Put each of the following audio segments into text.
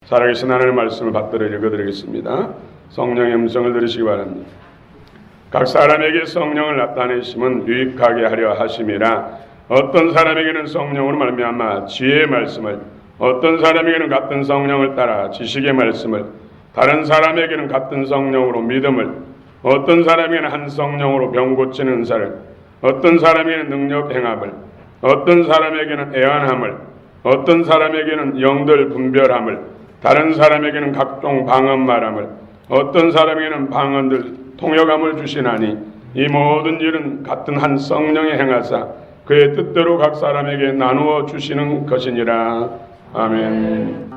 살아계신 하나님의 말씀을 받들어 읽어드리겠습니다. 성령의 음성을 들으시기 바랍니다. 각 사람에게 성령을 나타내심은 유익하게 하려 하심이라. 어떤 사람에게는 성령으로 말미암아 지혜의 말씀을, 어떤 사람에게는 같은 성령을 따라 지식의 말씀을, 다른 사람에게는 같은 성령으로 믿음을, 어떤 사람에게는 한 성령으로 병 고치는 은사를, 어떤 사람에게는 능력 행함을, 어떤 사람에게는 애완함을, 어떤 사람에게는 영들 분별함을, 다른 사람에게는 각종 방언 말함을, 어떤 사람에게는 방언들 통역함을 주시나니 이 모든 일은 같은 한 성령이 행하사 그의 뜻대로 각 사람에게 나누어 주시는 것이니라. 아멘.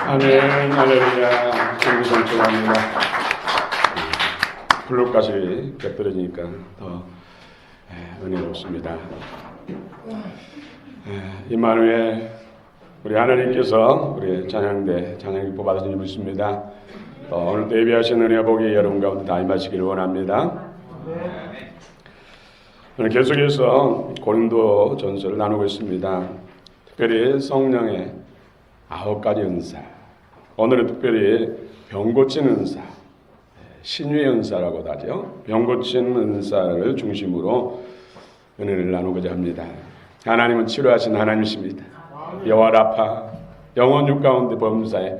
아멘. 할렐루야. 성부성 축원합니다. 블루까지 곁들여지니까 더 은혜롭습니다. 임마누엘, 우리 하나님께서 우리 찬양대 찬양기 뽑아주신 줄 믿습니다. 오늘 예비하신 은혜와 복이 여러분 가운데 다 임하시기를 원합니다. 오늘 계속해서 고린도 전서를 나누고 있습니다. 특별히 성령의 9가지 은사, 오늘은 특별히 병 고치는 은사, 신유의 은사라고도 하죠. 병 고치는 은사를 중심으로 은혜를 나누고자 합니다. 하나님은 치료하신 하나님이십니다. 여호와 라파, 영혼 육 가운데 범사에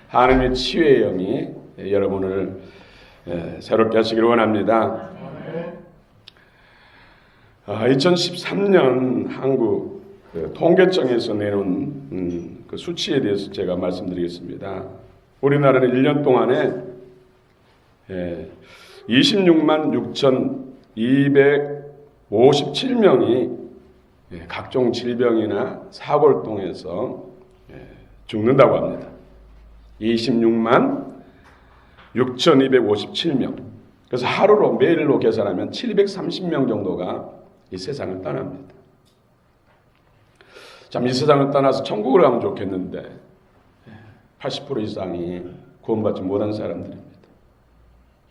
하나님의 치유의 영이 여러분을 새롭게 하시기를 원합니다. 2013년 한국 통계청에서 내놓은 그 수치에 대해서 제가 말씀드리겠습니다. 우리나라는 1년 동안에 26만 6,257명이 각종 질병이나 사고를 통해서 죽는다고 합니다. 26만 6,257명. 그래서 하루로 매일로 계산하면 730명 정도가 이 세상을 떠납니다. 참 이 세상을 떠나서 천국을 가면 좋겠는데 80% 이상이 구원받지 못한 사람들입니다.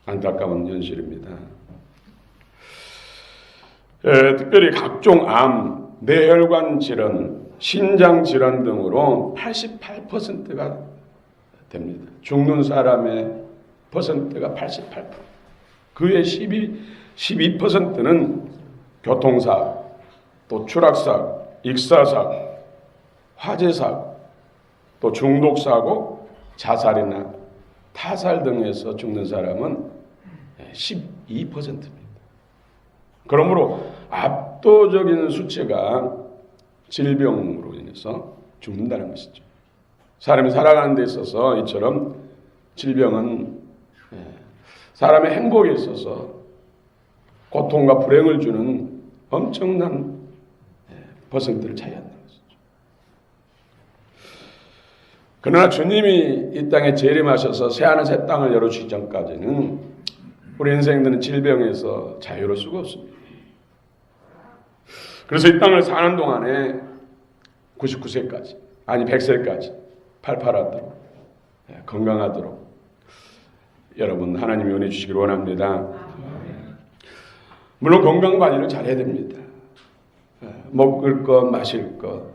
안타까운 현실입니다. 특별히 각종 암, 뇌혈관 질환, 신장 질환 등으로 88%가 됩니다. 죽는 사람의 퍼센트가 88%. 그의 12%는 교통사고, 또 추락사고, 익사사고, 화재사고, 또 중독사고, 자살이나 타살 등에서 죽는 사람은 12%입니다. 그러므로 압도적인 수치가 질병으로 인해서 죽는다는 것이죠. 사람이 살아가는 데 있어서 이처럼 질병은 사람의 행복에 있어서 고통과 불행을 주는 엄청난 퍼센트를 차지한다는 것이죠. 그러나 주님이 이 땅에 재림하셔서 새하늘 새 땅을 열어주기 전까지는 우리 인생들은 질병에서 자유로울 수가 없습니다. 그래서 이 땅을 사는 동안에 99세까지, 아니 100세까지 팔팔하도록, 건강하도록 여러분 하나님이 은혜 주시기를 원합니다. 물론 건강관리를 잘해야 됩니다. 먹을 것, 마실 것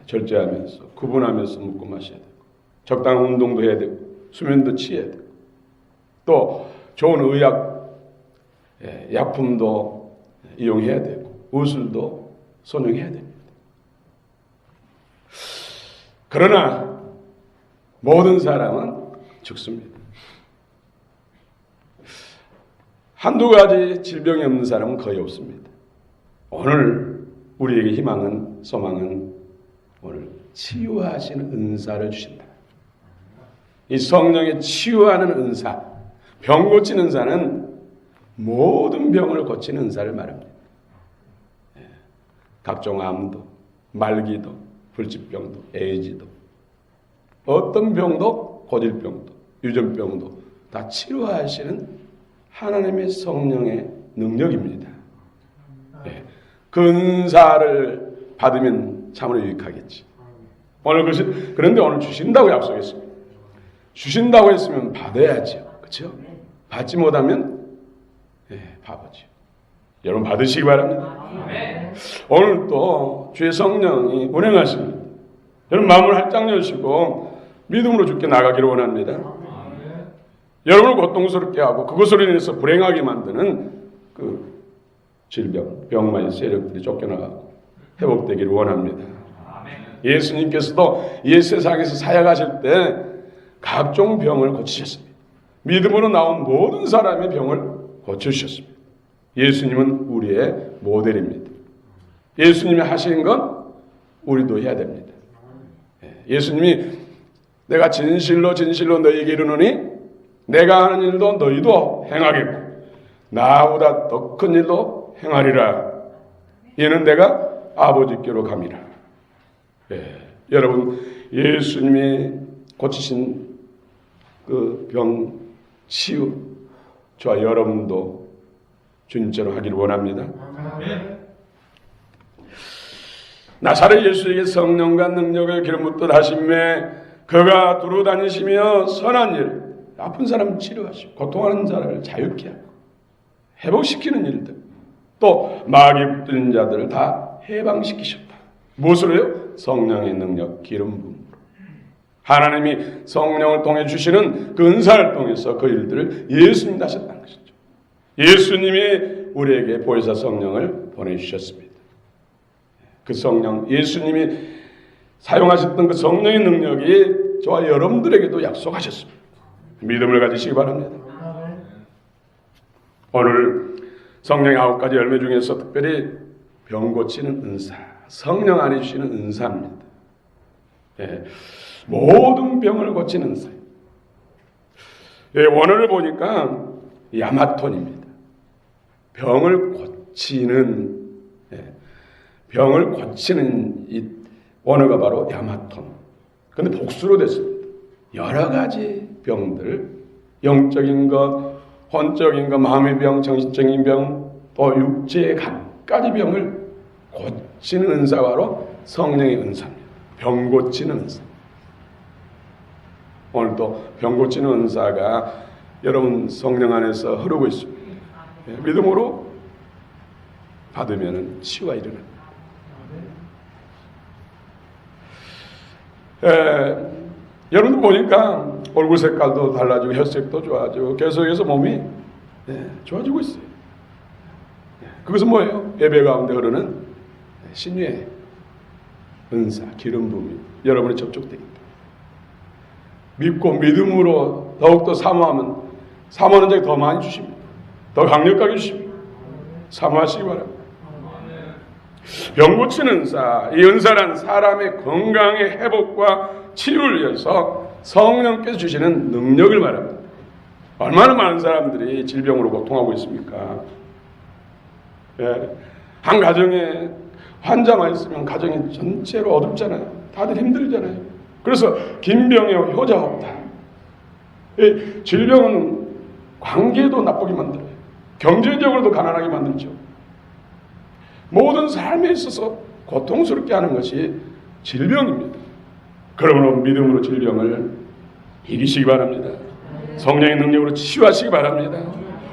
절제하면서 구분하면서 먹고 마셔야 되고, 적당한 운동도 해야 되고, 수면도 취해야 되고, 또 좋은 의약, 약품도 이용해야 되고, 의술도 선용해야 됩니다. 그러나 모든 사람은 죽습니다. 한두 가지 질병이 없는 사람은 거의 없습니다. 오늘 우리에게 희망은, 소망은 오늘 치유하시는 은사를 주신다. 이 성령의 치유하는 은사, 병 고치는 은사는 모든 병을 고치는 은사를 말합니다. 각종 암도, 말기도, 불치병도, 에이즈도, 어떤 병도, 고질병도, 유전병도 다 치료하시는 하나님의 성령의 능력입니다. 그 은사를 받으면 참으로 유익하겠지. 그런데 오늘 주신다고 약속했습니다. 주신다고 했으면 받아야죠. 그렇죠? 받지 못하면 바보죠. 여러분 받으시기 바랍니다. 오늘 또 주의 성령이 운행하십니다. 여러분 마음을 활짝 여시고 믿음으로 주께 나가기를 원합니다. 여러분을 고통스럽게 하고 그것으로 인해서 불행하게 만드는 그 질병, 병마의 세력들이 쫓겨나가고 회복되기를 원합니다. 예수님께서도 이 세상에서 사역하실 때 각종 병을 고치셨습니다. 믿음으로 나온 모든 사람의 병을 고쳐주셨습니다. 예수님은 우리의 모델입니다. 예수님이 하신 건 우리도 해야 됩니다. 예수님이 내가 진실로 진실로 너희에게 이르노니 내가 하는 일도 너희도 행하겠고 나보다 더 큰 일도 행하리라. 이는 내가 아버지께로 감이라. 여러분 예수님이 고치신 그 병 치유 저와 여러분도 주님처럼 하기를 원합니다. 나사렛 예수에게 성령과 능력을 기름 붓듯 하심에 그가 두루 다니시며 선한 일, 아픈 사람 치료하시고 고통하는 자를 자유케 하고 회복시키는 일들, 또 마귀 붙들린 자들을 다 해방시키셨다. 무엇으로요? 성령의 능력, 기름 부음으로. 하나님이 성령을 통해 주시는 그 은사를 통해서 그 일들을 예수님이 하셨다는 것이죠. 예수님이 우리에게 보혜사 성령을 보내주셨습니다. 그 성령, 예수님이 사용하셨던 그 성령의 능력이 저와 여러분들에게도 약속하셨습니다. 믿음을 가지시기 바랍니다. 오늘 성령의 9가지 열매 중에서 특별히 병 고치는 은사, 성령 안에 주시는 은사입니다. 모든 병을 고치는 은사. 원어를 보니까 야마톤입니다. 병을 고치는 이 원어가 바로 야마톤. 그런데 복수로 됐습니다. 여러 가지 병들, 영적인 것, 혼적인 것, 마음의 병, 정신적인 병, 또 육체의 각가지 병을 고치는 은사가 바로 성령의 은사입니다. 병 고치는 은사. 오늘도 병 고치는 은사가 여러분 성령 안에서 흐르고 있습니다. 믿음으로 받으면 치유가 일어납니다. 여러분 보니까 얼굴 색깔도 달라지고 혈색도 좋아지고 계속해서 몸이 좋아지고 있어요. 그것은 뭐예요? 예배 가운데 흐르는 신유의 은사, 기름 부음이 여러분의 접촉되니까. 믿고 믿음으로 더욱더 사모하면 사모하는 자에게 더 많이 주십니다. 더 강력하게 주십니다. 사모하시기 바랍니다. 병 고치는 은사, 이 은사란 사람의 건강의 회복과 치유를 위해서 성령께서 주시는 능력을 말합니다. 얼마나 많은 사람들이 질병으로 고통하고 있습니까? 한 가정에 환자만 있으면 가정이 전체로 어둡잖아요. 다들 힘들잖아요. 그래서 김병에 효자 없다. 질병은 관계도 나쁘게 만들어요. 경제적으로도 가난하게 만들죠. 모든 삶에 있어서 고통스럽게 하는 것이 질병입니다. 그러므로 믿음으로 질병을 이기시기 바랍니다. 성령의 능력으로 치유하시기 바랍니다.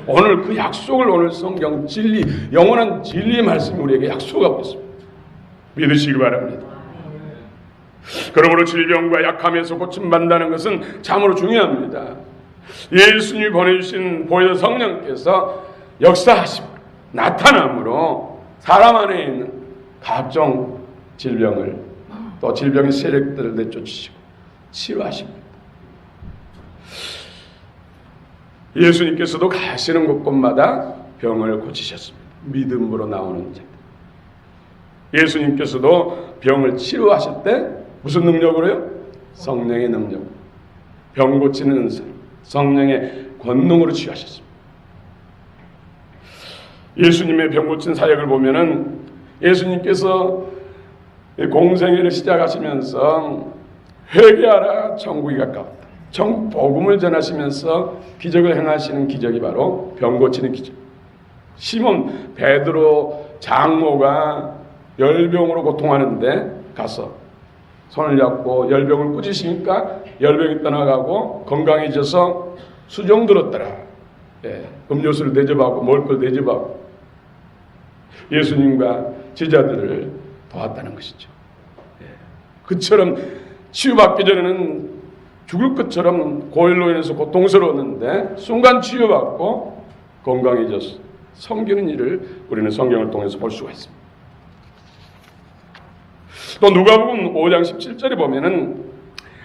오늘 그 약속을 오늘 성경 진리, 영원한 진리의 말씀이 우리에게 약속하고 있습니다. 믿으시기 바랍니다. 그러므로 질병과 약함에서 고침받는다는 것은 참으로 중요합니다. 예수님이 보내주신 보혜사 성령께서 역사하시고 나타남으로 사람 안에 있는 각종 질병을 또 질병의 세력들을 내쫓으시고 치료하십니다. 예수님께서도 가시는 곳곳마다 병을 고치셨습니다. 믿음으로 나오는 자. 예수님께서도 병을 치료하실 때 무슨 능력으로요? 성령의 능력. 병 고치는 은사, 성령의 권능으로 치유하셨습니다. 예수님의 병 고친 사역을 보면은 예수님께서 공생애를 시작하시면서 회개하라 천국이 가까웠다. 천국 복음을 전하시면서 기적을 행하시는 기적이 바로 병 고치는 기적. 시몬 베드로 장모가 열병으로 고통하는데 가서 손을 잡고 열병을 꾸짖으니까 열병이 떠나가고 건강해져서 수종 들었더라. 음료수를 대접하고 먹을 걸 대접하고 예수님과 제자들을 도왔다는 것이죠. 그처럼 치유받기 전에는 죽을 것처럼 고열로 인해서 고통스러웠는데 순간 치유받고 건강해져서 섬기는 일을 우리는 성경을 통해서 볼 수가 있습니다. 또 누가복음 5장 17절에 보면은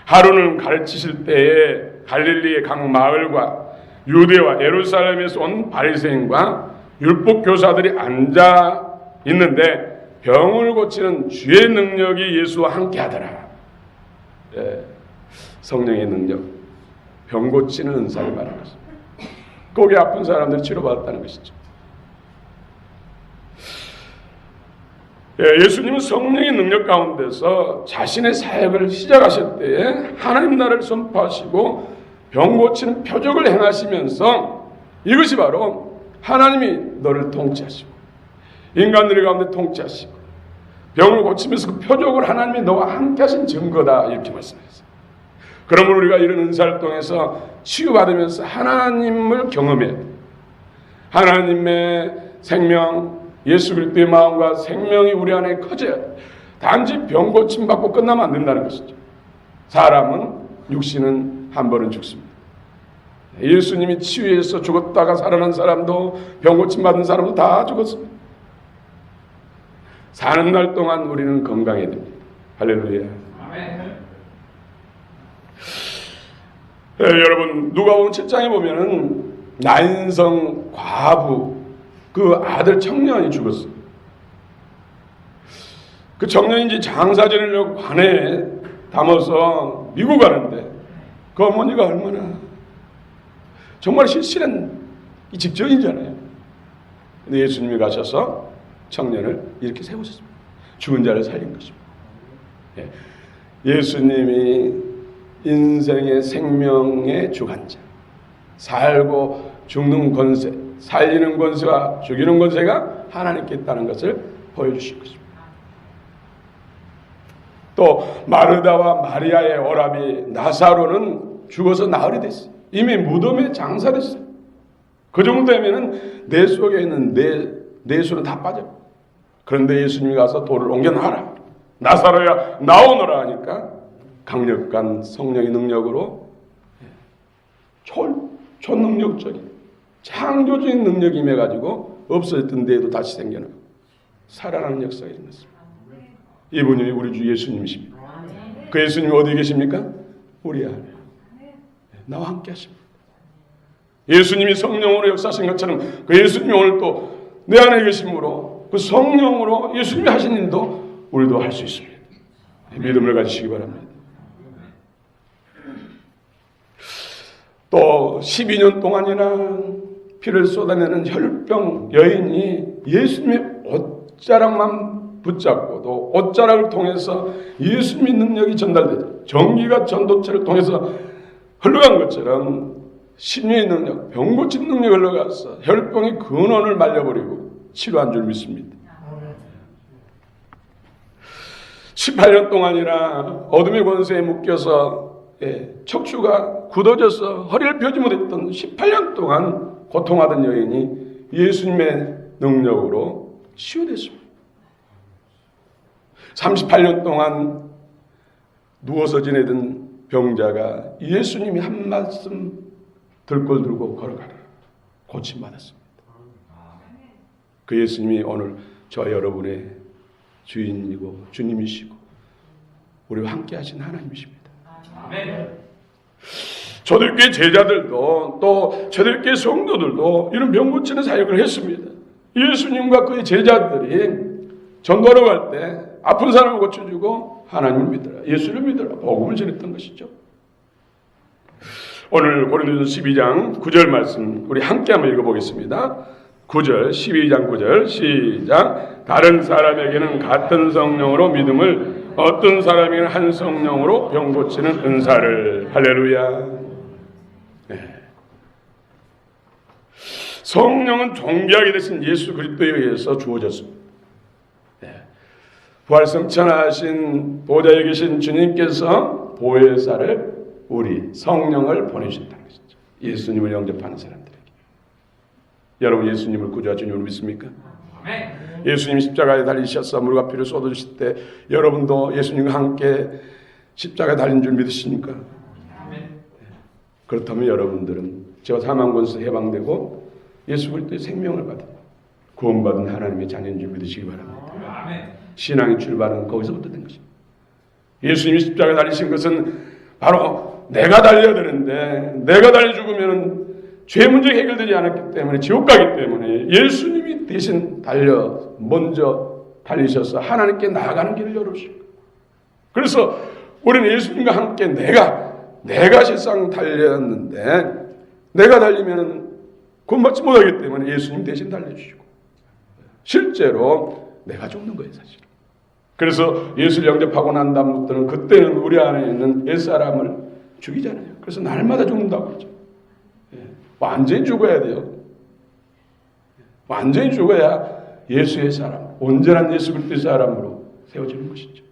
하루는 가르치실 때에 갈릴리의 각 마을과 유대와 예루살렘에서 온 바리새인과 율법 교사들이 앉아 있는데 병을 고치는 주의 능력이 예수와 함께 하더라. 성령의 능력, 병 고치는 은사를 말하는 것입니다. 거기 아픈 사람들이 치료받았다는 것이죠. 예수님은 성령의 능력 가운데서 자신의 사역을 시작하실 때에 하나님 나라를 선포하시고 병 고치는 표적을 행하시면서 이것이 바로 하나님이 너를 통치하시고 인간들의 가운데 통치하시고 병을 고치면서 그 표적을 하나님이 너와 함께 하신 증거다 이렇게 말씀하셨어요. 그러므로 우리가 이런 은사를 통해서 치유받으면서 하나님을 경험해야 돼요. 하나님의 생명, 예수 그리스도의 마음과 생명이 우리 안에 커져야 돼요. 단지 병 고침받고 끝나면 안 된다는 것이죠. 사람은 육신은 한 번은 죽습니다. 예수님이 치유해서 죽었다가 살아난 사람도 병 고침받은 사람도 다 죽었습니다. 사는 날 동안 우리는 건강해야 됩니다. 할렐루야. 아멘. 여러분 누가복음 7장에 보면은 나인성 과부 그 아들 청년이 죽었어요. 그 청년이 이제 장사 지내려고 관에 담아서 미국 가는데 그 어머니가 얼마나 정말 실실한 이 직전이잖아요. 근데 예수님이 가셔서 청년을 이렇게 세우셨습니다. 죽은 자를 살린 것입니다. 예수님이 인생의 생명의 주관자, 살고 죽는 권세, 살리는 권세와 죽이는 권세가 하나님께 있다는 것을 보여주실 것입니다. 또 마르다와 마리아의 오라비 나사로는 죽어서 나흘이 됐어요. 이미 무덤에 장사됐어요. 그 정도 되면은 내 속에 있는 내수는 다 빠져. 그런데 예수님이 가서 돌을 옮겨놔라. 나사로야 나오너라 하니까 강력한 성령의 능력으로 초능력적인 창조적인 능력이 임해가지고 없어졌던 데에도 다시 생겨나고 살아나는 역사가 일어났습니다. 이분이 우리 주 예수님이십니다. 그 예수님이 어디 계십니까? 우리 안에 나와 함께 하십니다. 예수님이 성령으로 역사하신 것처럼 그 예수님이 오늘 또 내 안에 계심으로 그 성령으로 예수님이 하신 일도 우리도 할 수 있습니다. 믿음을 가지시기 바랍니다. 또 12년 동안이나 피를 쏟아내는 혈병 여인이 예수님의 옷자락만 붙잡고 또 옷자락을 통해서 예수님의 능력이 전달되죠. 전기가 전도체를 통해서 흘러간 것처럼 신유의 능력, 병 고친 능력이 흘러가서 혈병의 근원을 말려버리고 치료한 줄 믿습니다. 18년 동안이나 어둠의 권세에 묶여서 척추가 굳어져서 허리를 펴지 못했던 18년 동안 고통하던 여인이 예수님의 능력으로 치유됐습니다. 38년 동안 누워서 지내던 병자가 예수님이 한 말씀 들꼴 들고 걸어가라 고침받았습니다. 그 예수님이 오늘 저 여러분의 주인이고 주님이시고 우리와 함께 하신 하나님이십니다. 초대교회 제자들도 또 초대교회 성도들도 이런 병 고치는 사역을 했습니다. 예수님과 그의 제자들이 전도하러 갈 때 아픈 사람을 고쳐주고 하나님을 믿어라, 예수를 믿어라, 복음을 전했던 것이죠. 오늘 고린도전서 12장 9절 말씀 우리 함께 한번 읽어보겠습니다. 9절 12장 9절 시작. 다른 사람에게는 같은 성령으로 믿음을, 어떤 사람에게는 한 성령으로 병 고치는 은사를. 할렐루야. 네. 성령은 존귀하게 되신 예수 그리스도에 의해서 주어졌습니다. 네. 부활승천하신 보좌에 계신 주님께서 보혜사를 우리 성령을 보내주셨다는 것이죠. 예수님을 영접하는 사람들에게. 여러분 예수님을 구주와 주님으로 믿습니까? 예수님이 십자가에 달리셔서 물과 피를 쏟아주실 때 여러분도 예수님과 함께 십자가에 달린 줄 믿으십니까? 그렇다면 여러분들은 저 사망권에서 해방되고 예수 그리스도의 생명을 받은 구원받은 하나님의 자녀인 줄 믿으시기 바랍니다. 신앙의 출발은 거기서부터 된 것입니다. 예수님이 십자가에 달리신 것은 바로 내가 달려야 되는데 내가 달려 죽으면 죄 문제가 해결되지 않았기 때문에 지옥 가기 때문에 예수님이 대신 먼저 달리셔서 하나님께 나아가는 길을 열어주시고, 그래서 우리는 예수님과 함께 내가 실상 달렸는데 내가 달리면 구원받지 못하기 때문에 예수님 대신 달려주시고 실제로 내가 죽는 거예요 사실. 그래서 예수를 영접하고 난 다음부터는 그때는 우리 안에 있는 옛사람을 죽이잖아요. 그래서 날마다 죽는다고 그러죠. 완전히 죽어야 돼요. 완전히 죽어야 예수의 사람, 온전한 예수 그리스도의 사람으로 세워지는 것이죠.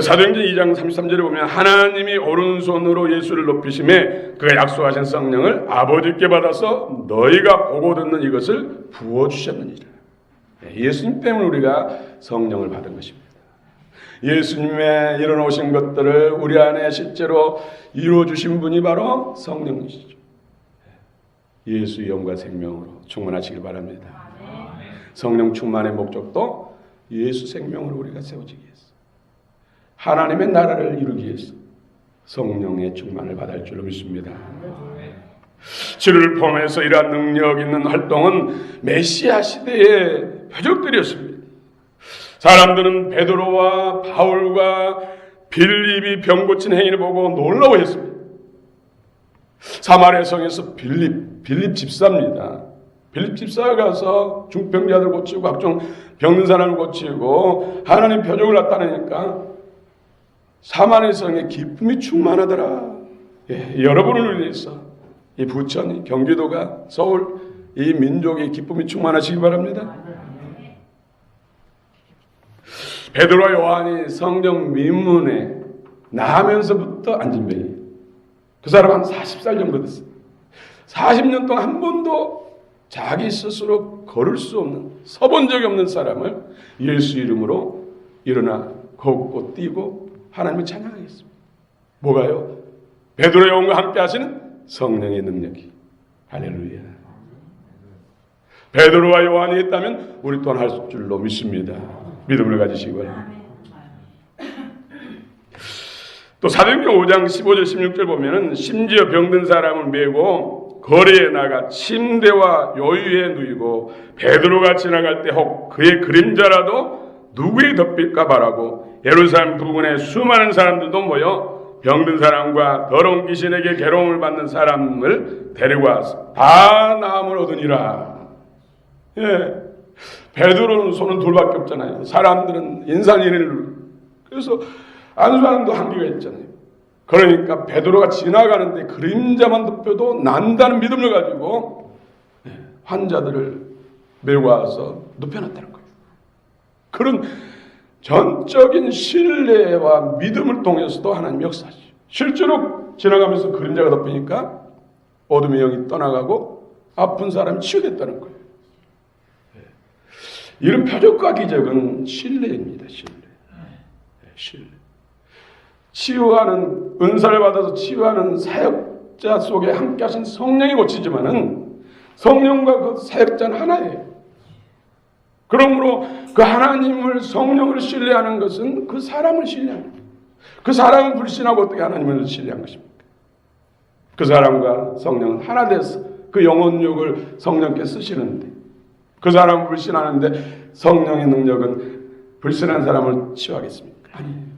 사도행전 2장 33절에 보면 하나님이 오른손으로 예수를 높이심에 그가 약속하신 성령을 아버지께 받아서 너희가 보고 듣는 이것을 부어주셨느니라. 예수님 때문에 우리가 성령을 받은 것입니다. 예수님의 일어나신 것들을 우리 안에 실제로 이루어주신 분이 바로 성령이시죠. 예수의 영과 생명으로 충만하시길 바랍니다. 성령 충만의 목적도 예수 생명으로 우리가 세워지기 위해서, 하나님의 나라를 이루기 위해서 성령의 충만을 받을 줄로 믿습니다. 치료를 포함해서 이러한 능력 있는 활동은 메시아 시대의 표적들이었습니다. 사람들은 베드로와 바울과 빌립이 병 고친 행위를 보고 놀라워했습니다. 사마리아 성에서 빌립 집사입니다. 빌립 집사가 가서 중병자들 고치고 각종 병든 사람을 고치고 하나님 표적을 나타내니까 사마리아 성에 기쁨이 충만하더라. 여러분을 위해서 이 부천, 경기도가, 서울, 이 민족의 기쁨이 충만하시기 바랍니다. 베드로와 요한이 성령 민문에 나면서부터 안진뱅이. 그 사람 한 40살 정도 됐어요. 40년 동안 한 번도 자기 스스로 걸을 수 없는, 서본 적이 없는 사람을 예수 이름으로 일어나 걷고 뛰고 하나님을 찬양하겠습니다. 뭐가요? 베드로의 영과 함께 하시는 성령의 능력이. 할렐루야. 베드로와 요한이 했다면 우리 또한 할 줄로 믿습니다. 믿음을 가지시기 바랍니다. 또 사도행전 5장 15절 16절 보면은 심지어 병든 사람을 메고 거리에 나가 침대와 요유에 누이고 베드로가 지나갈 때 혹 그의 그림자라도 누구에 덮일까 바라고 예루살렘 부근에 수많은 사람들도 모여 병든 사람과 더러운 귀신에게 괴로움을 받는 사람을 데리고 와서 다 나음을 얻으니라. 예, 베드로는 손은 둘밖에 없잖아요. 사람들은 인산인해를. 그래서 안수하는도 한계가 있잖아요. 그러니까 베드로가 지나가는데 그림자만 덮여도 난다는 믿음을 가지고 환자들을 메고 와서 눕혀놨다는 거예요. 그런 전적인 신뢰와 믿음을 통해서도 하나님 역사하시죠. 실제로 지나가면서 그림자가 덮이니까 어둠의 영이 떠나가고 아픈 사람이 치유됐다는 거예요. 이런 표적과 기적은 신뢰입니다. 신뢰. 치유하는, 은사를 받아서 치유하는 사역자 속에 함께 하신 성령이 고치지만은 성령과 그 사역자는 하나예요. 그러므로 그 하나님을, 성령을 신뢰하는 것은 그 사람을 신뢰하는 거예요. 그 사람은 불신하고 어떻게 하나님을 신뢰한 것입니까? 그 사람과 성령은 하나 돼서 그 영혼력을 성령께 쓰시는데 그 사람은 불신하는데 성령의 능력은 불신한 사람을 치유하겠습니까? 아니에요.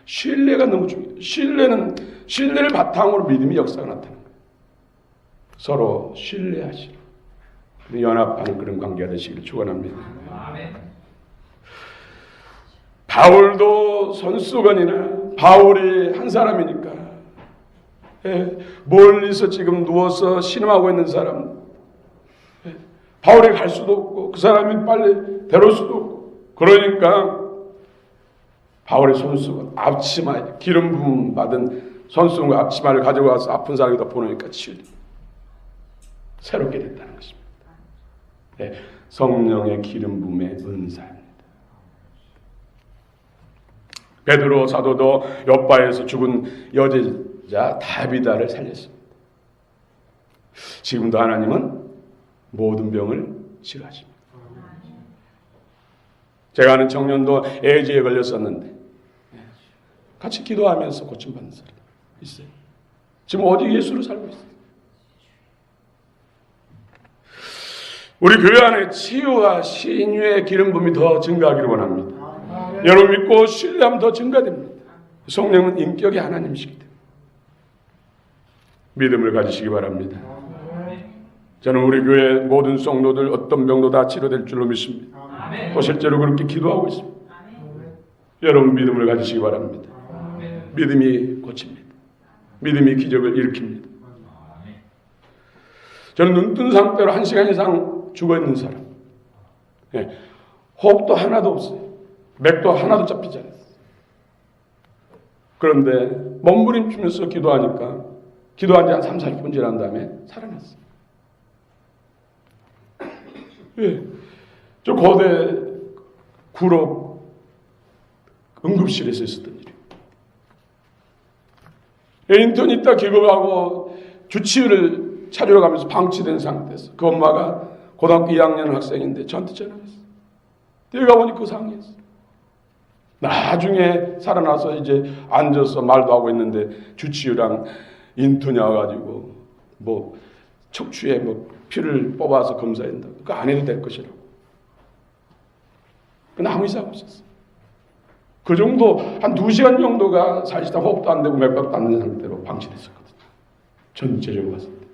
신뢰가 너무 중요해요. 신뢰를 바탕으로 믿음이 역사가 나타나는 거예요. 서로 신뢰하시라. 연합하는 그런 관계가 되시길 축원합니다. 바울도 손수건이나 바울이 한 사람이니까 멀리서 지금 누워서 신음하고 있는 사람, 바울이 갈 수도 없고 그 사람이 빨리 데려올 수도 없고, 그러니까 바울의 손수건, 앞치마, 기름 부음 받은 손수건과 앞치마를 가지고 와서 아픈 사람에다 보내니까 치유됩니다. 새롭게 됐다는 것입니다. 성령의 기름 부음의 은사입니다. 베드로 사도도 욥바에서 죽은 여제자 다비다를 살렸습니다. 지금도 하나님은 모든 병을 치료하십니다. 제가 아는 청년도 에이즈에 걸렸었는데 같이 기도하면서 고침받는 사람 있어요. 지금 오직 예수로 살고 있어요. 우리 교회 안에 치유와 신유의 기름 부음이 더 증가하기를 원합니다. 여러분 믿고 신뢰하면 더 증가됩니다. 성령은 인격이 하나님이시기 때문에 믿음을 가지시기 바랍니다. 저는 우리 교회 모든 성도들 어떤 병도 다 치료될 줄로 믿습니다. 또 실제로 그렇게 기도하고 있습니다. 여러분 믿음을 가지시기 바랍니다. 믿음이 고칩니다. 믿음이 기적을 일으킵니다. 저는 눈뜬 상태로 1시간 이상 죽어있는 사람, 호흡도 하나도 없어요. 맥도 하나도 잡히지 않았어요. 그런데 몸부림치면서 기도하니까 기도한 지 한 3, 40분 지난 다음에 살아났어요. 저 거대 구로 응급실에서 있었던 일이에요. 인턴 있다 기급하고 주치의를 찾으러 가면서 방치된 상태에서 그 엄마가 고등학교 2학년 학생인데 저한테 전화했어요. 내가 보니 그 상황이었어요. 나중에 살아나서 이제 앉아서 말도 하고 있는데 주치의랑 인턴이 와가지고 뭐 척추에 뭐 피를 뽑아서 검사한다고. 그거 안 해도 될 것이라고. 근데 아무 이상 없었어요. 그 정도 한 2시간 정도가 사실상 호흡도 안 되고 맥박도 안 되는 상태로 방치됐었거든요. 전체적으로 봤을 때.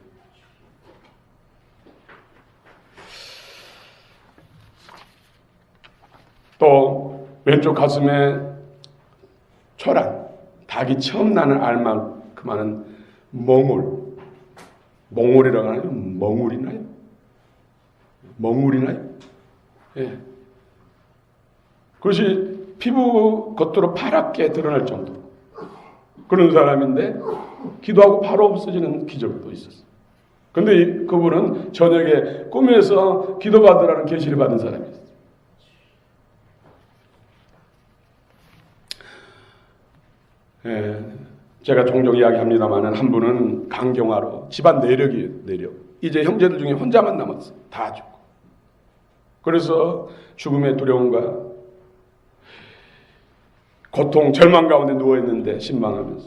또 왼쪽 가슴에 초란, 닭이 처음 나는 알만큼 하는 멍울이라고 하나요? 멍울이나요? 예. 그것이 피부 겉으로 파랗게 드러날 정도로 그런 사람인데 기도하고 바로 없어지는 기적도 있었어요. 근데 그분은 저녁에 꿈에서 기도받으라는 계시를 받은 사람이었어요. 제가 종종 이야기합니다만 한 분은 강경화로 집안 내력. 이제 형제들 중에 혼자만 남았어요. 다 죽고. 그래서 죽음의 두려움과 고통, 절망 가운데 누워있는데 신방하면서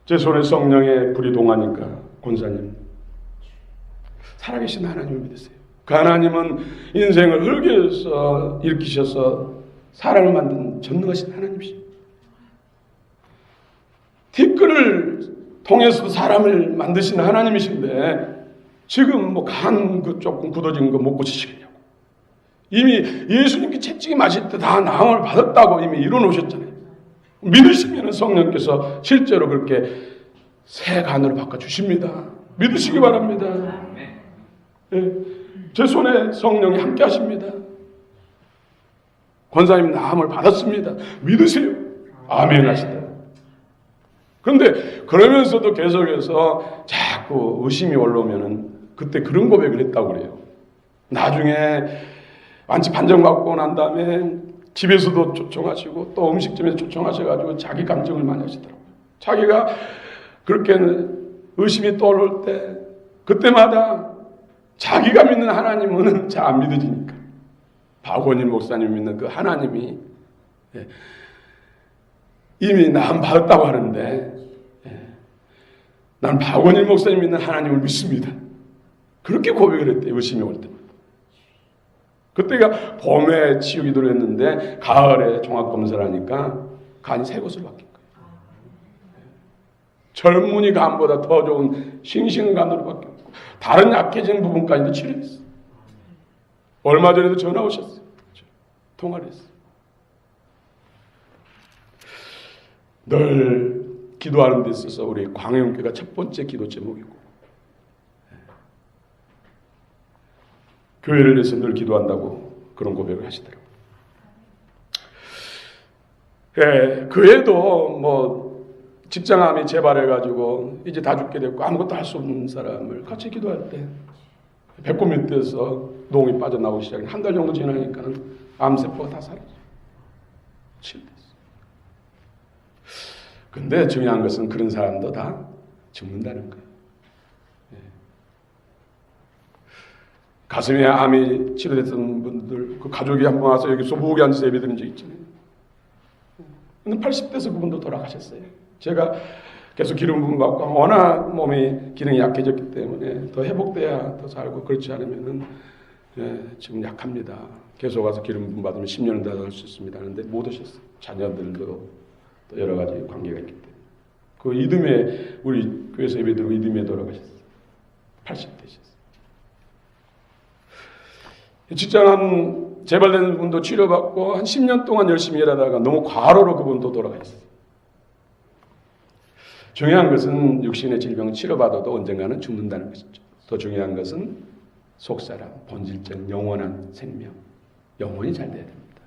제 손에 성령의 불이 동하니까 권사님, 살아계신 하나님을 믿으세요. 그 하나님은 인생을 흙에서 일으키셔서 사람을 만든 전능하신 하나님이시죠. 티끌을 통해서 사람을 만드신 하나님이신데 지금 간 조금 굳어진 거 못 고치시겠냐고. 이미 예수님께 채찍이 맞을 때 다 나음을 받았다고 이미 이뤄놓으셨잖아요. 믿으시면 성령께서 실제로 그렇게 새 간으로 바꿔주십니다. 믿으시기 바랍니다. 네. 제 손에 성령이 함께 하십니다. 권사님 나음을 받았습니다. 믿으세요. 아멘 하시다. 그런데 그러면서도 계속해서 자꾸 의심이 올라오면은 그때 그런 고백을 했다고 그래요. 나중에 완치 판정받고 난 다음에 집에서도 초청하시고 또 음식점에서 초청하셔가지고 자기 감정을 많이 하시더라고요. 자기가 그렇게 의심이 떠오를 때 그때마다 자기가 믿는 하나님은 잘 안 믿어지니까 박원일 목사님 믿는 그 하나님이 이미 나음 받았다고 하는데 난 박원일 목사님 믿는 하나님을 믿습니다. 그렇게 고백을 했대요. 의심이 올 때마다. 그때가 봄에 치유 기도를 했는데 가을에 종합검사를 하니까 간이 새 곳으로 바뀐 거예요. 젊은이 간보다 더 좋은 싱싱간으로 바뀌었고 다른 약해진 부분까지도 치료했어요. 얼마 전에도 전화 오셨어요. 통화를 했어요. 늘 기도하는 데 있어서 우리 광해교회가 첫 번째 기도 제목이고 교회를 위해서 늘 기도한다고 그런 고백을 하시더라고요. 그 애도 직장암이 재발해가지고 이제 다 죽게 됐고 아무것도 할 수 없는 사람을 같이 기도할 때 배꼽 밑에서 농이 빠져나오기 시작해 한 달 정도 지나니까는 암세포가 다 사라져. 치유됐어. 근데 중요한 것은 그런 사람도 다 죽는다는 거예요. 가슴에 암이 치료됐던 분들, 그 가족이 한 번 와서 여기 소부옥에 앉아서 예배드린 적 있잖아요. 근데 80대에서 그분도 돌아가셨어요. 제가 계속 기름 부음 받고 워낙 몸이 기능이 약해졌기 때문에 더 회복돼야 더 살고 그렇지 않으면은 지금 약합니다. 계속 와서 기름 부음 받으면 10년은 더 살 수 있습니다. 하는데 못 오셨어요. 자녀들도 또 여러 가지 관계가 있기 때문에. 그 이듬해 우리 교회에서 예배드리고 이듬해 돌아가셨어요. 80대셨어요. 직장암 재발된 분도 치료받고 한 10년 동안 열심히 일하다가 너무 과로로 그분도 돌아가셨어요. 중요한 것은 육신의 질병을 치료받아도 언젠가는 죽는다는 것이죠. 더 중요한 것은 속사람, 본질적 영원한 생명, 영원히 잘 돼야 됩니다.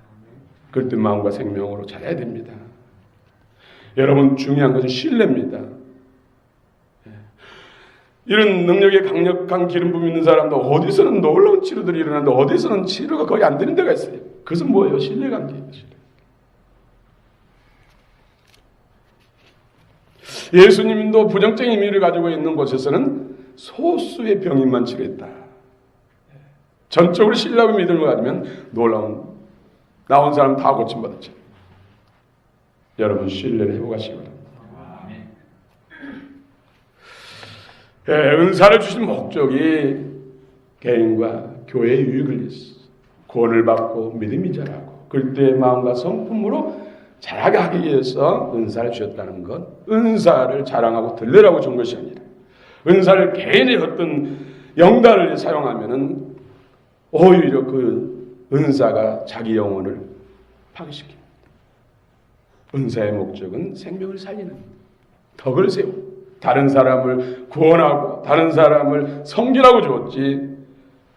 그럴 때 마음과 생명으로 잘해야 됩니다. 여러분 중요한 것은 신뢰입니다. 이런 능력에 강력한 기름 부음 있는 사람도 어디서는 놀라운 치료들이 일어나는데 어디서는 치료가 거의 안 되는 데가 있어요. 그것은 뭐예요? 신뢰관계예요. 예수님도 부정적인 의미를 가지고 있는 곳에서는 소수의 병인만 치료했다. 전적으로 신뢰하고 믿음을 가지면 놀라운 나온 사람 다 고침받았죠. 여러분 신뢰를 회복하시기 바랍니다. 은사를 주신 목적이 개인과 교회의 유익을 위해서 구원을 받고 믿음이 자라고 그때의 마음과 성품으로 자라게 하기 위해서 은사를 주셨다는 것, 은사를 자랑하고 들려라고 준 것이 아니라 은사를 개인의 어떤 영달을 사용하면은 오히려 그 은사가 자기 영혼을 파괴시킵니다. 은사의 목적은 생명을 살리는 덕을 세우고 다른 사람을 구원하고 다른 사람을 섬기라고 주었지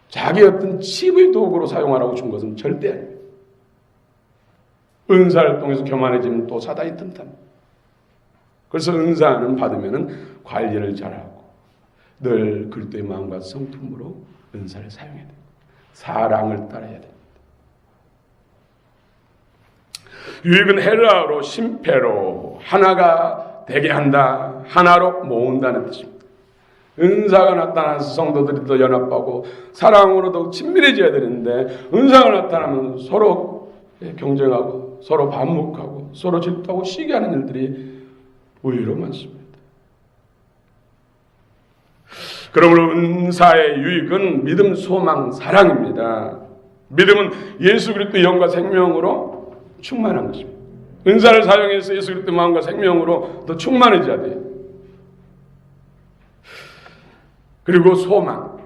자기 어떤 치부의 도구로 사용하라고 준 것은 절대 아닙니다. 은사를 통해서 교만해지면 또 사단이 틈탑니다. 그래서 은사는 받으면 관리를 잘하고 늘 그리스도의 마음과 성품으로 은사를 사용해야 됩니다. 사랑을 따라야 됩니다. 유익은 헬라어로 심페로 하나가 되게 한다, 하나로 모은다는 뜻입니다. 은사가 나타나서 성도들이 더 연합하고 사랑으로 더 친밀해져야 되는데 은사가 나타나면 서로 경쟁하고 서로 반목하고 서로 질투하고 시기하는 일들이 의외로 많습니다. 그러므로 은사의 유익은 믿음, 소망, 사랑입니다. 믿음은 예수 그리스도의 영과 생명으로 충만한 것입니다. 은사를 사용해서 예수 그리스도의 마음과 생명으로 더 충만해져야 돼요. 그리고 소망,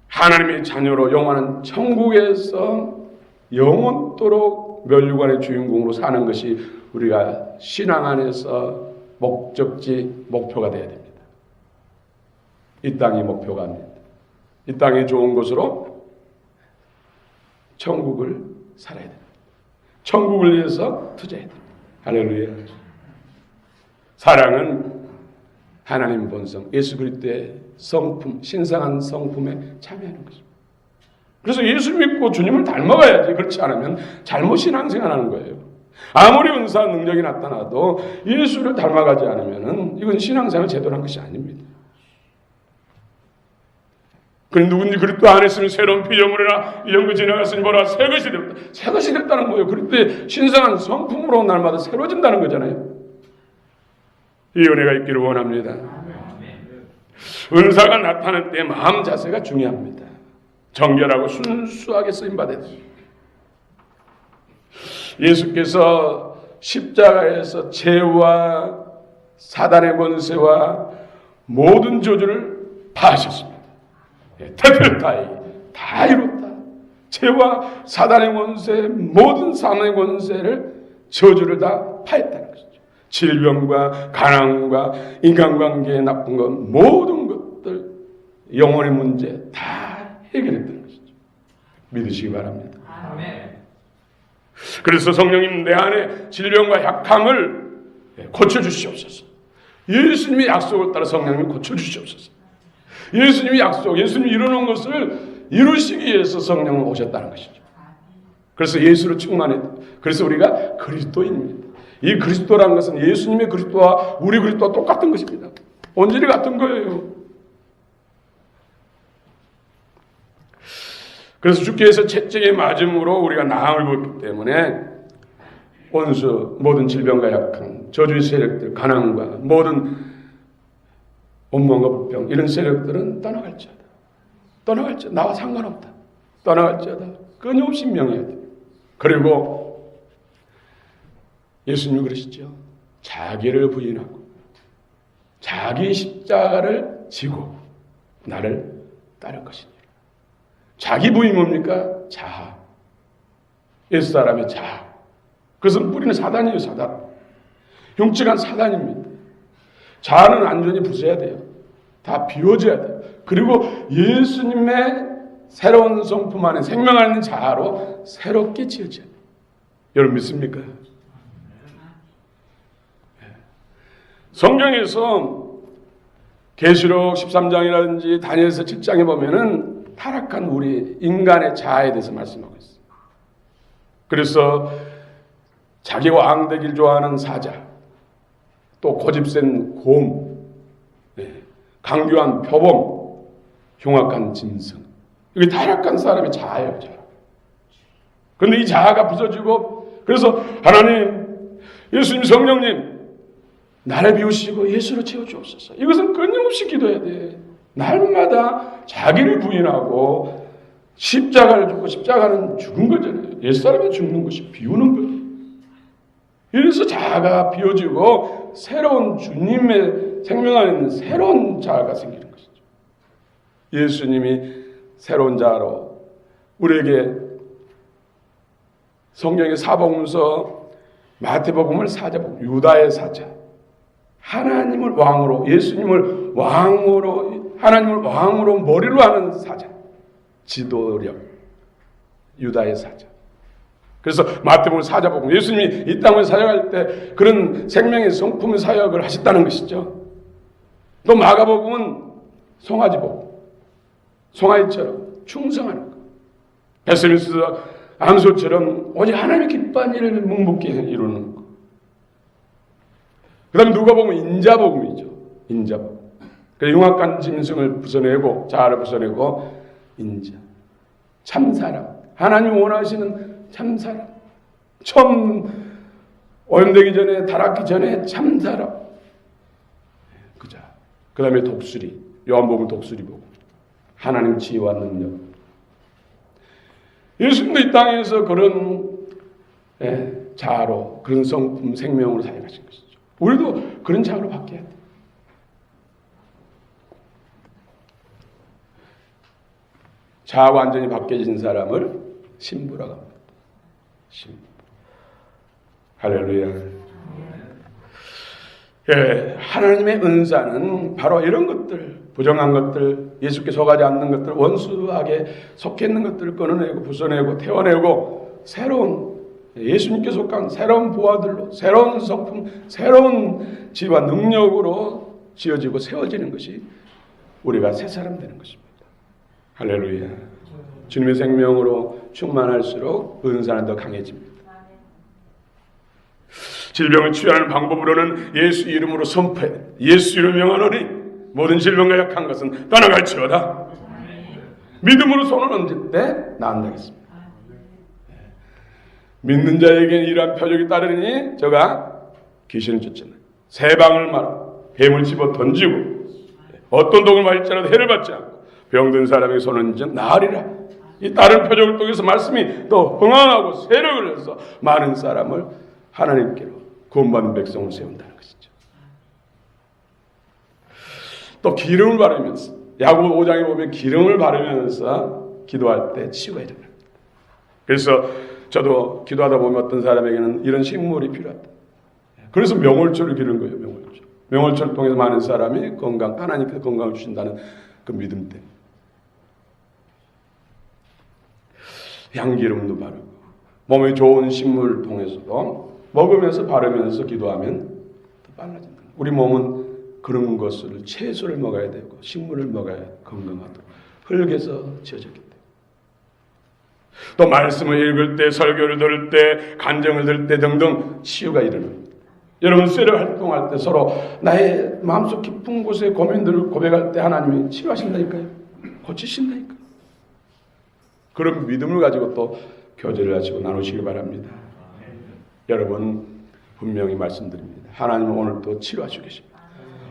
하나님의 자녀로 영원한 천국에서 영원토록 멸류관의 주인공으로 사는 것이 우리가 신앙 안에서 목적지, 목표가 되어야 됩니다. 이 땅이 목표가 아닙니다. 이 땅이 좋은 곳으로 천국을 살아야 됩니다. 천국을 위해서 투자해야 됩니다. 할렐루야. 사랑은 하나님 본성, 예수 그리스도의 성품, 신성한 성품에 참여하는 것입니다. 그래서 예수 믿고 주님을 닮아가야지. 그렇지 않으면 잘못 신앙생활하는 거예요. 아무리 은사 능력이 나타나도 예수를 닮아가지 않으면 이건 신앙생활 제대로 한 것이 아닙니다. 그럼 누군지 그리스도 안에 있으면 새로운 피조물이라 이런 거 지나갔으니 뭐라 새 것이 됐다. 새 것이 됐다는 거예요. 그리스도의 신성한 성품으로 날마다 새로워진다는 거잖아요. 이 은혜가 있기를 원합니다. 은사가 나타날 때 마음 자세가 중요합니다. 정결하고 순수하게 쓰임받아야 됩니다. 예수께서 십자가에서 죄와 사단의 권세와 모든 저주를 파하셨습니다. 테펠타이 다 이뤘다. 죄와 사단의 권세, 모든 사단의 권세를 저주를 다 파했다는 것이죠. 질병과 가난과 인간관계의 나쁜 것, 모든 것들, 영혼의 문제 다 해결했다는 것이죠. 믿으시기 바랍니다. 아멘. 그래서 성령님 내 안에 질병과 약함을 고쳐주시옵소서. 예수님의 약속을 따라 성령님 고쳐주시옵소서. 예수님의 약속, 예수님이 이루는 것을 이루시기 위해서 성령은 오셨다는 것이죠. 그래서 예수로 충만했다. 그래서 우리가 그리스도인입니다. 이 그리스도라는 것은 예수님의 그리스도와 우리 그리스도와 똑같은 것입니다. 본질이 같은 거예요. 그래서 주께서 채찍에 맞음으로 우리가 나음을 입었기 때문에 원수, 모든 질병과 약함, 저주의 세력들, 가난과 모든 온몸과 불병 이런 세력들은 떠나갈지어다. 떠나갈지어다. 나와 상관없다. 떠나갈지어다. 끊임없이 명해야 돼. 그리고 예수님이 그러시죠. 자기를 부인하고 자기 십자가를 지고 나를 따를 것이니라. 자기 부인이 뭡니까? 자아. 옛사람의 자아. 그것은 뿌리는 사단이에요. 사단. 흉측한 사단입니다. 자아는 완전히 부숴야 돼요. 다 비워져야 돼요. 그리고 예수님의 새로운 성품 안에 생명 안에 있는 자아로 새롭게 지어져야 돼요. 여러분 믿습니까? 성경에서 계시록 13장이라든지 다니엘서 7장에 보면은 타락한 우리 인간의 자아에 대해서 말씀하고 있어요. 그래서 자기 왕되길 좋아하는 사자, 또 고집센 곰, 강교한 표범, 흉악한 짐승. 이게 타락한 사람의 자아예요. 자아. 그런데 이 자아가 부서지고 그래서 하나님, 예수님, 성령님 나를 비우시고 예수로 채워주옵소서. 이것은 끊임없이 기도해야 돼. 날마다 자기를 부인하고 십자가를 죽고 십자가는 죽은 거잖아요. 옛사람이 죽는 것이 비우는 거예요. 이래서 자아가 비워지고 새로운 주님의 생명 안에 있는 새로운 자아가 생기는 것이죠. 예수님이 새로운 자아로 우리에게 성경의 사복음서 마태복음을 사자복음 유다의 사자 하나님을 왕으로 예수님을 왕으로 하나님을 왕으로 머리로 하는 사자 지도력 유다의 사자 그래서 마태복음, 사자복음, 예수님이 이 땅을 사역할 때 그런 생명의 성품 사역을 하셨다는 것이죠. 또 마가복음은 송아지복음, 송아지처럼 충성하는 것. 베스미스 암소처럼 오직 하나님의 기뻐한 일을 묵묵히 이루는 것. 그 다음에 누가복음은 인자복음이죠. 인자복음. 그래서 흉악한 짐승을 부숴내고 자아를 부숴내고 인자, 참사람, 하나님 원하시는 참사람, 처음 오염되기 전에 타락기 전에 참사람. 그자. 그 다음에 독수리, 요한복음 독수리 보고 하나님 지혜와 능력. 예수님도 이 땅에서 그런 자아로, 그런 성품, 생명으로 사역하신 것이죠. 우리도 그런 자아로 바뀌어야 돼. 자아가 완전히 바뀌어진 사람을 신부라고 합니다. 신부. 할렐루야. 하나님의 은사는 바로 이런 것들, 부정한 것들, 예수께 속하지 않는 것들, 원수하게 속해 있는 것들을 끊어내고 부숴내고 태워내고 새로운 예수님께 속한 새로운 부하들로, 새로운 성품, 새로운 지혜와 능력으로 지어지고 세워지는 것이 우리가 새 사람 되는 것입니다. 할렐루야. 주님의 생명으로 충만할수록 은사는 더 강해집니다. 질병을 치유하는 방법으로는 예수 이름으로 선포해, 예수 이름을 명하노니 모든 질병과 약한 것은 떠나갈지어다. 믿음으로 손을 얹을 때 나은다겠습니다. 믿는 자에게는 이러한 표적이 따르니 저가 귀신을 쫓잖아요. 새 방을 말아 뱀을 집어 던지고 어떤 독을 맞을지라도 해를 받지 않고 병든 사람에게 손을 얹으면 나으리라. 이 다른 표적을 통해서 말씀이 또 흥황하고 세력을 해서 많은 사람을 하나님께로 구원받은 백성을 세운다는 것이죠. 또 기름을 바르면서, 야고보 5장에 보면 기름을 바르면서 기도할 때 치유가 일어납니다. 그래서 저도 기도하다 보면 어떤 사람에게는 이런 식물이 필요하다. 그래서 명월초를 기르는 거예요. 명월초. 명월초를 통해서 많은 사람이 하나님께서 건강을 주신다는 그 믿음 때문에. 향기름도 바르고 몸에 좋은 식물을 통해서도 먹으면서 바르면서 기도하면 더 빨라진다. 우리 몸은 그런 것을 채소를 먹어야 되고 식물을 먹어야 건강하도록 흙에서 지어졌기 때문에. 또 말씀을 읽을 때, 설교를 들을 때, 간증을 들을 때 등등 치유가 일어납니다. 여러분 쇠를 활동할 때 서로 나의 마음속 깊은 곳에 고민들을 고백할 때 하나님이 치유하신다니까요. 고치신다니까요. 그런 믿음을 가지고 또 교제를 하시고 나누시기 바랍니다. 여러분 분명히 말씀드립니다. 하나님은 오늘 또 치료하시고 계십니다.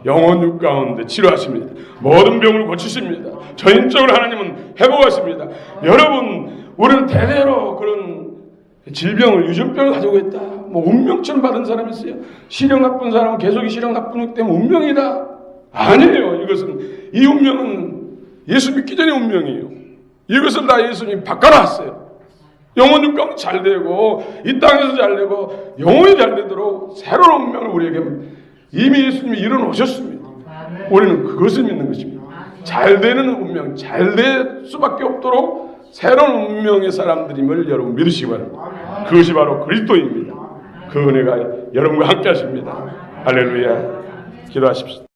영혼 육 가운데 치료하십니다. 모든 병을 고치십니다. 전인적으로 하나님은 회복하십니다. 여러분 우리는 대대로 그런 질병을, 유전병을 가지고 있다. 뭐 운명처럼 받은 사람이 있어요. 시력 나쁜 사람은 계속 이 시력 나쁜 것 때문에 운명이다. 아니에요. 이 운명은 예수 믿기 전의 운명이에요. 이것을 다 예수님이 바꿔놨어요. 영혼 육가운데 잘 되고 이 땅에서 잘 되고 영혼이 잘 되도록 새로운 운명을 우리에게 이미 예수님이 이뤄놓으셨습니다. 우리는 그것을 믿는 것입니다. 잘 되는 운명, 잘 될 수밖에 없도록 새로운 운명의 사람들임을 여러분 믿으시기 바랍니다. 그것이 바로 그리스도입니다. 그 은혜가 여러분과 함께 하십니다. 할렐루야. 기도하십시오.